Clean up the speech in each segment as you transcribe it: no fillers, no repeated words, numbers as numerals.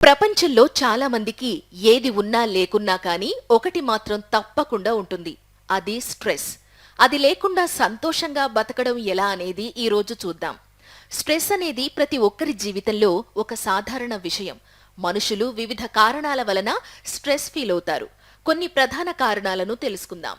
ప్రపంచంలో చాలా మందికి ఏది ఉన్నా లేకున్నా కానీ ఒకటి మాత్రం తప్పకుండా ఉంటుంది. అది స్ట్రెస్. అది లేకుండా సంతోషంగా బతకడం ఎలా అనేది ఈ రోజు చూద్దాం. స్ట్రెస్ అనేది ప్రతి ఒక్కరి జీవితంలో ఒక సాధారణ విషయం. మనుషులు వివిధ కారణాల వలన స్ట్రెస్ ఫీల్ అవుతారు. కొన్ని ప్రధాన కారణాలను తెలుసుకుందాం.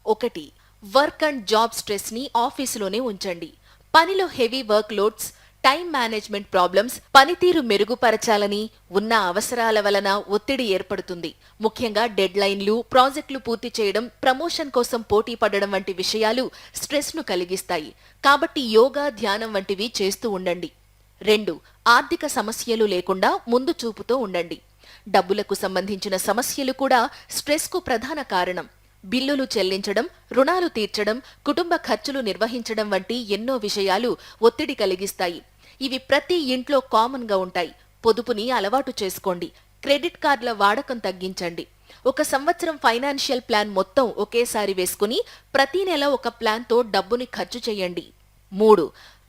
1. వర్క్ అండ్ జాబ్ స్ట్రెస్ ని ఆఫీసులోనే ఉంచండి. పనిలో heavy work loads, time management problems, పనితీరు మెరుగుపరచాలని ఉన్న అవసరాల వలన ఒత్తిడి ఏర్పడుతుంది. ముఖ్యంగా డెడ్ లైన్లు, ప్రాజెక్టులు పూర్తి చేయడం, ప్రమోషన్ కోసం పోటీ పడడం వంటి విషయాలు స్ట్రెస్ ను కలిగిస్తాయి. కాబట్టి యోగా, ధ్యానం వంటివి చేస్తూ ఉండండి. 2. ఆర్థిక సమస్యలు లేకుండా ముందు చూపుతో ఉండండి. డబ్బులకు సంబంధించిన సమస్యలు కూడా స్ట్రెస్ కు ప్రధాన కారణం. బిల్లులు చెల్లించడం, రుణాలు తీర్చడం, కుటుంబ ఖర్చులు నిర్వహించడం వంటి ఎన్నో విషయాలు ఒత్తిడి కలిగిస్తాయి. ఇవి ప్రతి ఇంట్లో కామన్ గా ఉంటాయి. పొదుపుని అలవాటు చేసుకోండి. క్రెడిట్ కార్డుల వాడకం తగ్గించండి. 1 సంవత్సరం ఫైనాన్షియల్ ప్లాన్ మొత్తం ఒకేసారి వేసుకుని ప్రతి నెల ఒక ప్లాన్ తో డబ్బుని ఖర్చు చేయండి. 3.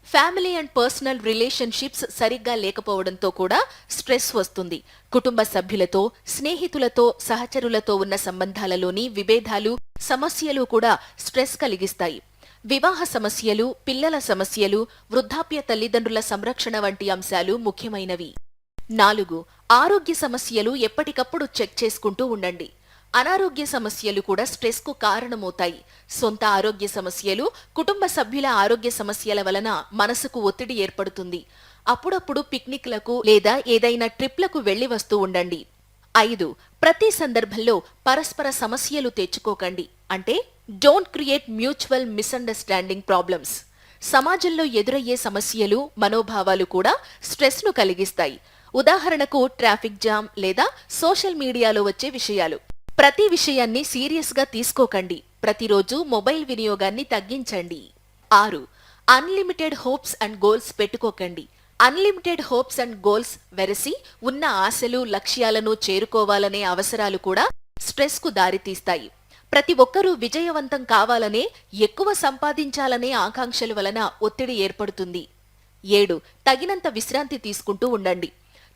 ఫ్యామిలీ అండ్ పర్సనల్ రిలేషన్షిప్స్ సరిగ్గా లేకపోవడంతో కూడా స్ట్రెస్ వస్తుంది. కుటుంబ సభ్యులతో, స్నేహితులతో, సహచరులతో ఉన్న సంబంధాలలోని విభేదాలు, సమస్యలు కూడా స్ట్రెస్ కలిగిస్తాయి. వివాహ సమస్యలు, పిల్లల సమస్యలు, వృద్ధాప్య తల్లిదండ్రుల సంరక్షణ వంటి అంశాలు ముఖ్యమైనవి. 4. ఆరోగ్య సమస్యలు ఎప్పటికప్పుడు చెక్ చేసుకుంటూ ఉండండి. అనారోగ్య సమస్యలు కూడా స్ట్రెస్ కు కారణమవుతాయి. సొంత ఆరోగ్య సమస్యలు, కుటుంబ సభ్యుల ఆరోగ్య సమస్యల వలన మనసుకు ఒత్తిడి ఏర్పడుతుంది. అప్పుడప్పుడు పిక్నిక్లకు లేదా ఏదైనా ట్రిప్లకు వెళ్లి వస్తూ ఉండండి. 5. ప్రతి సందర్భంలో పరస్పర సమస్యలు తెచ్చుకోకండి. అంటే don't create mutual misunderstanding problems. సమాజంలో ఎదురయ్యే సమస్యలు, మనోభావాలు కూడా స్ట్రెస్ ను కలిగిస్తాయి. ఉదాహరణకు ట్రాఫిక్ జామ్ లేదా సోషల్ మీడియాలో వచ్చే విషయాలు. ప్రతి విషయాన్ని సీరియస్ గా తీసుకోకండి. ప్రతిరోజు మొబైల్ వినియోగాన్ని తగ్గించండి. 6. అన్లిమిటెడ్ హోప్స్ అండ్ గోల్స్ పెట్టుకోకండి. అన్లిమిటెడ్ హోప్స్ అండ్ గోల్స్ వెరసి ఉన్న ఆశలు, లక్ష్యాలను చేరుకోవాలనే అవసరాలు కూడా స్ట్రెస్ కు దారితీస్తాయి. ప్రతి ఒక్కరూ విజయవంతం కావాలనే, ఎక్కువ సంపాదించాలనే ఆకాంక్షల వలన ఒత్తిడి ఏర్పడుతుంది. 7. తగినంత విశ్రాంతి తీసుకుంటూ ఉండండి.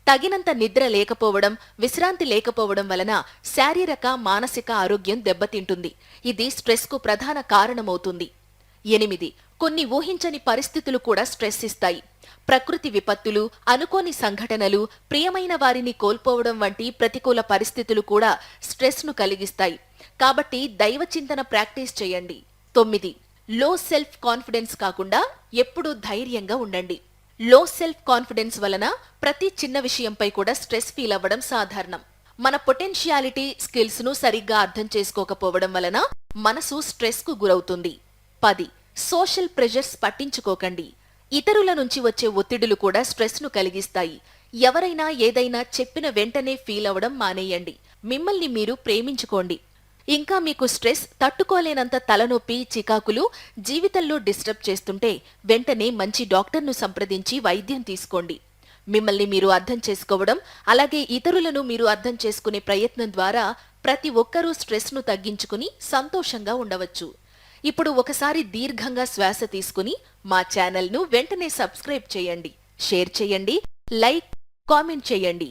తగినంత నిద్ర లేకపోవడం, విశ్రాంతి లేకపోవడం వలన శారీరక, మానసిక ఆరోగ్యం దెబ్బతింటుంది. ఇది స్ట్రెస్ కు ప్రధాన కారణమవుతుంది. 8. కొన్ని ఊహించని పరిస్థితులు కూడా స్ట్రెస్ ఇస్తాయి. ప్రకృతి విపత్తులు, అనుకోని సంఘటనలు, ప్రియమైన వారిని కోల్పోవడం వంటి ప్రతికూల పరిస్థితులు కూడా స్ట్రెస్ ను కలిగిస్తాయి. కాబట్టి దైవ చింతన ప్రాక్టీస్ చేయండి. 9. లో సెల్ఫ్ కాన్ఫిడెన్స్ కాకుండా ఎప్పుడూ ధైర్యంగా ఉండండి. లో సెల్ఫ్ కాన్ఫిడెన్స్ వలన ప్రతి చిన్న విషయంపై కూడా స్ట్రెస్ ఫీల్ అవ్వడం సాధారణం. మన పొటెన్షియాలిటీ, స్కిల్స్ ను సరిగ్గా అర్థం చేసుకోకపోవడం వలన మనసు స్ట్రెస్ కు గురవుతుంది. 10. సోషల్ ప్రెషర్స్ పట్టించుకోకండి. ఇతరుల నుంచి వచ్చే ఒత్తిడులు కూడా స్ట్రెస్ ను కలిగిస్తాయి. ఎవరైనా ఏదైనా చెప్పిన వెంటనే ఫీల్ అవ్వడం మానేయండి. మిమ్మల్ని మీరు ప్రేమించుకోండి. ఇంకా మీకు స్ట్రెస్ తట్టుకోలేనంత తలనొప్పి, చికాకులు జీవితంలో డిస్టర్బ్ చేస్తుంటే వెంటనే మంచి డాక్టర్ను సంప్రదించి వైద్యం తీసుకోండి. మిమ్మల్ని మీరు అర్థం చేసుకోవడం, అలాగే ఇతరులను మీరు అర్థం చేసుకునే ప్రయత్నం ద్వారా ప్రతి ఒక్కరూ స్ట్రెస్ ను తగ్గించుకుని సంతోషంగా ఉండవచ్చు. ఇప్పుడు ఒకసారి దీర్ఘంగా శ్వాస తీసుకుని మా ఛానల్ ను వెంటనే సబ్స్క్రైబ్ చేయండి, షేర్ చేయండి, లైక్, కామెంట్ చేయండి.